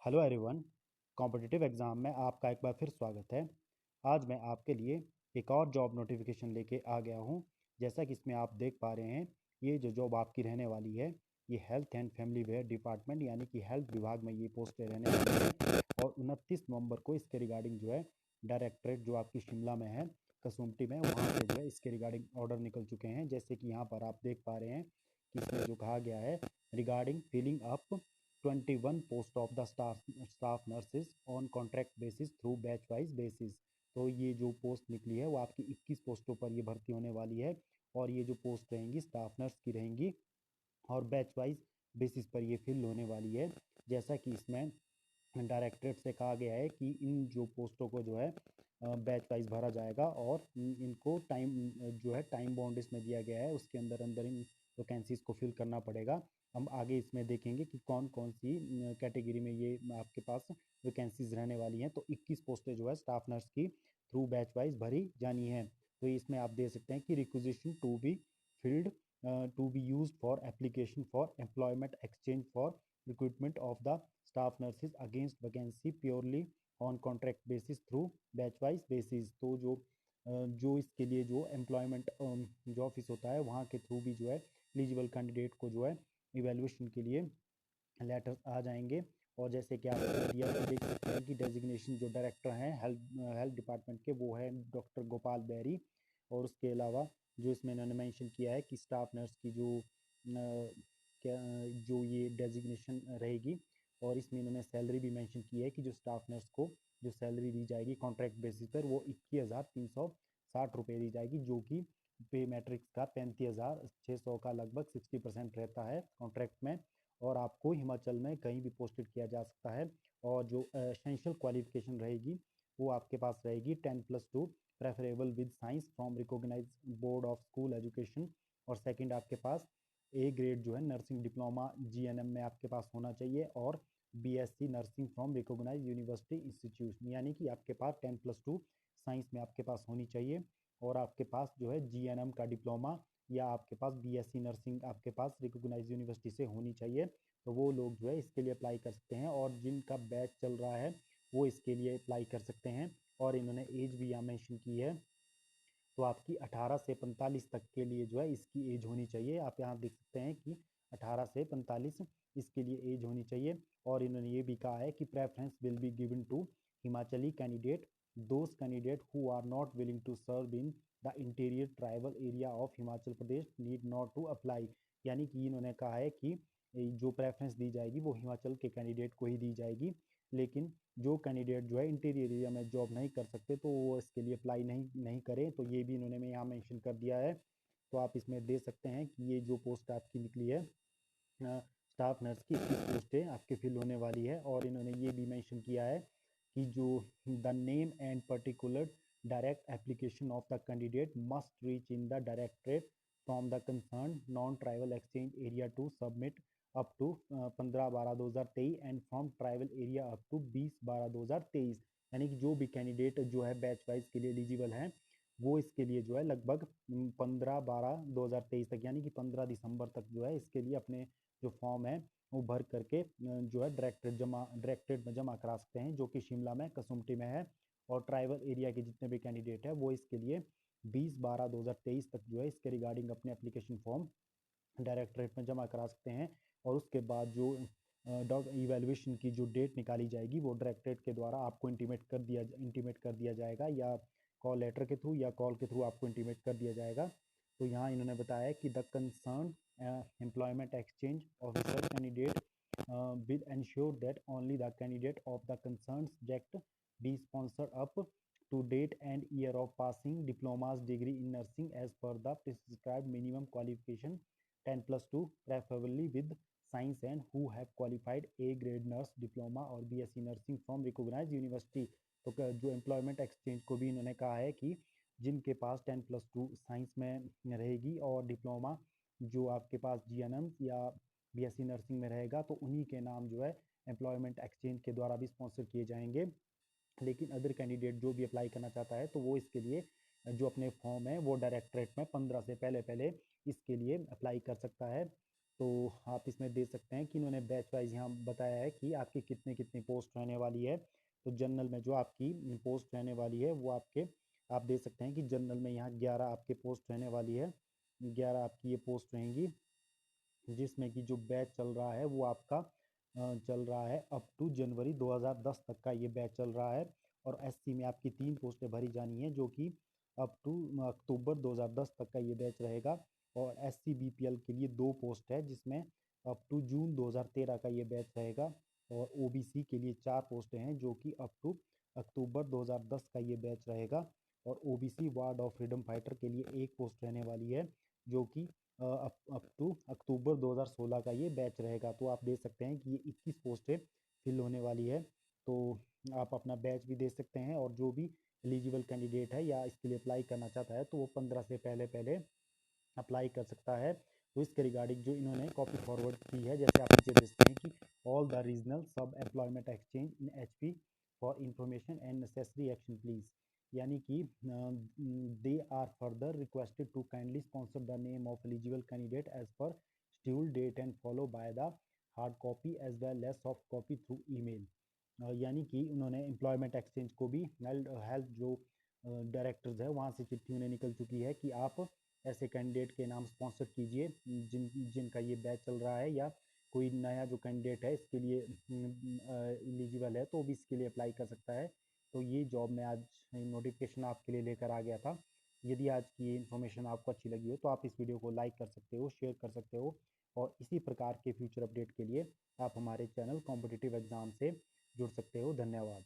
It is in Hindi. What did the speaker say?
Hello everyone. कॉम्पिटिटिव एग्ज़ाम में आपका एक बार फिर स्वागत है। आज मैं आपके लिए एक और जॉब नोटिफिकेशन लेके आ गया हूँ। जैसा कि इसमें आप देख पा रहे हैं, ये जो जॉब आपकी रहने वाली है, ये हेल्थ एंड फैमिली वेयर डिपार्टमेंट यानी कि हेल्थ विभाग में ये पोस्टें रहने वाली हैं। और 29 नवंबर को इसके रिगार्डिंग जो है डायरेक्टरेट जो आपकी शिमला में है, कसुम्पटी में, वहाँ से जो है इसके रिगार्डिंग ऑर्डर निकल चुके हैं। जैसे कि यहाँ पर आप देख पा रहे हैं कि इसमें जो कहा गया है regarding filling up 21 post of the staff nurses on contract basis through batch wise basis. तो ये जो पोस्ट निकली है वो आपकी 21 पोस्टों पर ये भर्ती होने वाली है। और ये जो पोस्ट रहेंगी स्टाफ नर्स की रहेंगी और बैच वाइज बेसिस पर ये फिल होने वाली है। जैसा कि इसमें डायरेक्टरेट से कहा गया है कि इन जो पोस्टों को जो है बैच वाइज भरा जाएगा और इनको टाइम जो है टाइम बाउंड इसमें दिया गया है, उसके अंदर अंदर इन वैकेंसीज को फिल करना पड़ेगा। हम आगे इसमें देखेंगे कि कौन कौन सी कैटेगरी में ये आपके पास वैकेंसीज रहने वाली हैं। तो 21 पोस्टें जो है स्टाफ नर्स की थ्रू बैच वाइज भरी जानी है। तो इसमें आप देख सकते हैं कि requisition to be filled to be used for application for employment exchange for recruitment of the staff nurses against vacancy purely on contract basis through batch wise basis. तो जो इसके लिए जो एम्प्लॉयमेंट जो ऑफिस होता है वहाँ के थ्रू भी जो है एलिजिबल कैंडिडेट को जो है इवेल्युएशन के लिए लेटर आ जाएंगे। और जैसे कि आप दिया देख सकते हैं कि डेजिग्नेशन जो डायरेक्टर हैं हेल्थ डिपार्टमेंट के, वो है डॉक्टर गोपाल बैरी। और उसके अलावा जो इसमें इन्होंने मेंशन किया है कि स्टाफ नर्स की क्या जो ये डेजिग्नेशन रहेगी, और इसमें इन्होंने सैलरी भी मेंशन की है कि जो स्टाफ नर्स को जो सैलरी दी जाएगी कॉन्ट्रैक्ट बेसिस पर वो 21,360 रुपये दी जाएगी, जो कि पे मैट्रिक्स का 35,600 का लगभग 60% रहता है कॉन्ट्रैक्ट में। और आपको हिमाचल में कहीं भी पोस्टेड किया जा सकता है। और जो एसेंशियल क्वालिफिकेशन रहेगी वो आपके पास रहेगी 10+2 preferable with science from recognise board of school education. और सेकंड आपके पास ए ग्रेड जो है नर्सिंग डिप्लोमा जीएनएम में आपके पास होना चाहिए, और BSc nursing from recognise university institution, यानी कि आपके पास 10+2 साइंस में आपके पास होनी चाहिए। और आपके पास जो है जीएनएम का डिप्लोमा या आपके पास बीएससी नर्सिंग आपके पास रिकॉग्नाइज यूनिवर्सिटी से होनी चाहिए। तो वो लोग जो है इसके लिए अप्लाई कर सकते हैं, और जिनका बैच चल रहा है वो इसके लिए अप्लाई कर सकते हैं। और इन्होंने एज भी यहाँ मेंशन की है, तो आपकी 18 से 45 तक के लिए जो है इसकी एज होनी चाहिए। आप यहाँ देख सकते हैं कि 18 से 45 इसके लिए एज होनी चाहिए। और इन्होंने ये भी कहा है कि preference will be given to Himachali candidate, those candidate who are not willing to serve in the interior tribal area of Himachal Pradesh need not to apply. यानी कि इन्होंने कहा है कि जो प्रेफरेंस दी जाएगी वो हिमाचल के कैंडिडेट को ही दी जाएगी, लेकिन जो कैंडिडेट जो है इंटीरियर एरिया में जॉब नहीं कर सकते तो वो इसके लिए अप्लाई नहीं करें। तो ये भी इन्होंने मैं यहाँ मेंशन कर दिया है। तो आप इसमें दे सकते हैं कि ये जो पोस्ट आपकी निकली है स्टाफ नर्स की 21 पोस्टें आपके फिल होने वाली है। और इन्होंने ये भी मेंशन किया है कि जो the name and particular direct application of the candidate must reach in the directorate from the concern non tribal exchange area to submit up to 15/12/2023 and from tribal area up to 20/12/2023। यानी कि जो भी कैंडिडेट जो है बैच वाइज के लिए एलिजिबल हैं वो इसके लिए जो है लगभग 15/12/2023 तक, यानी कि 15 दिसंबर तक जो है इसके लिए अपने जो फॉर्म है वो भर करके जो है डायरेक्टरेट में जमा करा सकते हैं, जो कि शिमला में कसुम्पटी में है। और ट्राइबल एरिया के जितने भी कैंडिडेट है वो इसके लिए 20/12/2023 तक जो है इसके रिगार्डिंग अपने एप्लीकेशन फॉर्म डायरेक्टरेट में जमा करा सकते हैं। और उसके बाद जो इवेल्युएशन की जो डेट निकाली जाएगी वो डायरेक्टरेट के द्वारा आपको इंटीमेट कर दिया जाएगा, या कॉल लेटर के थ्रू या कॉल के थ्रू आपको इंटीमेट कर दिया जाएगा। तो यहाँ इन्होंने बताया कि the concern employment exchange officer candidate will ensure that only the candidate of the concerned subject be sponsored up to date and year of passing diploma's degree in nursing as per the prescribed minimum qualification 10+2 preferably with science and who have qualified A grade nurse diploma और BSc nursing from recognized university। तो जो एम्प्लॉयमेंट एक्सचेंज को भी इन्होंने कहा है कि जिनके पास 10+2 साइंस में रहेगी और डिप्लोमा जो आपके पास जीएनएम या बीएससी नर्सिंग में रहेगा, तो उन्हीं के नाम जो है एम्प्लॉयमेंट एक्सचेंज के द्वारा भी स्पॉन्सर किए जाएंगे। लेकिन अदर कैंडिडेट जो भी अप्लाई करना चाहता है तो वो इसके लिए जो अपने फॉर्म है वो डायरेक्टरेट में 15 से पहले पहले इसके लिए अप्लाई कर सकता है। तो आप इसमें देख सकते हैं कि इन्होंने बैच वाइज यहाँ बताया है कि आपकी कितनी कितनी पोस्ट रहने वाली है। तो जनरल में जो आपकी पोस्ट रहने वाली है वो आपके, आप देख सकते हैं कि जनरल में यहाँ 11 आपके पोस्ट रहने वाली है, 11 आपकी ये पोस्ट रहेंगी, जिसमें कि जो बैच चल रहा है वो आपका चल रहा है अप टू जनवरी 2010 तक का ये बैच चल रहा है। और एससी में आपकी 3 पोस्टें भरी जानी है, जो कि अप टू अक्टूबर 2010 तक का ये बैच रहेगा। और एससी बीपीएल के लिए 2 पोस्ट है, जिसमें अप टू जून 2013 का ये बैच रहेगा। और ओबीसी के लिए 4 पोस्टें हैं, जो कि अप टू अक्टूबर 2010 का ये बैच रहेगा। और OBC ward of freedom fighter के लिए 1 पोस्ट रहने वाली है, जो कि अप टू अक्टूबर 2016 का ये बैच रहेगा। तो आप देख सकते हैं कि ये 21 पोस्टें फिल होने वाली है। तो आप अपना बैच भी दे सकते हैं, और जो भी एलिजिबल कैंडिडेट है या इसके लिए अप्लाई करना चाहता है तो वो 15 से पहले पहले अप्लाई कर सकता है। तो इसके रिगार्डिंग जो इन्होंने कॉपी फॉरवर्ड की है, जैसे आप नीचे देखते हैं कि all the regional sub employment exchange in HP for information and necessary action please, यानी कि they are further requested to kindly sponsor the name of eligible candidate as per schedule date and follow by the hard copy as well as soft copy through email. यानी कि उन्होंने एम्प्लॉयमेंट एक्सचेंज को भी हेल्थ जो डायरेक्टर्स है वहाँ से चिट्ठी उन्हें निकल चुकी है कि आप ऐसे कैंडिडेट के नाम स्पॉन्सर कीजिए जिनका ये बैच चल रहा है, या कोई नया जो कैंडिडेट है इसके लिए एलिजिबल है तो भी इसके लिए अप्लाई कर सकता है। तो ये जॉब मैं आज नोटिफिकेशन आपके लिए लेकर आ गया था। यदि आज की ये इन्फॉर्मेशन आपको अच्छी लगी हो तो आप इस वीडियो को लाइक कर सकते हो, शेयर कर सकते हो, और इसी प्रकार के फ्यूचर अपडेट के लिए आप हमारे चैनल कॉम्पिटिटिव एग्जाम से जुड़ सकते हो। धन्यवाद।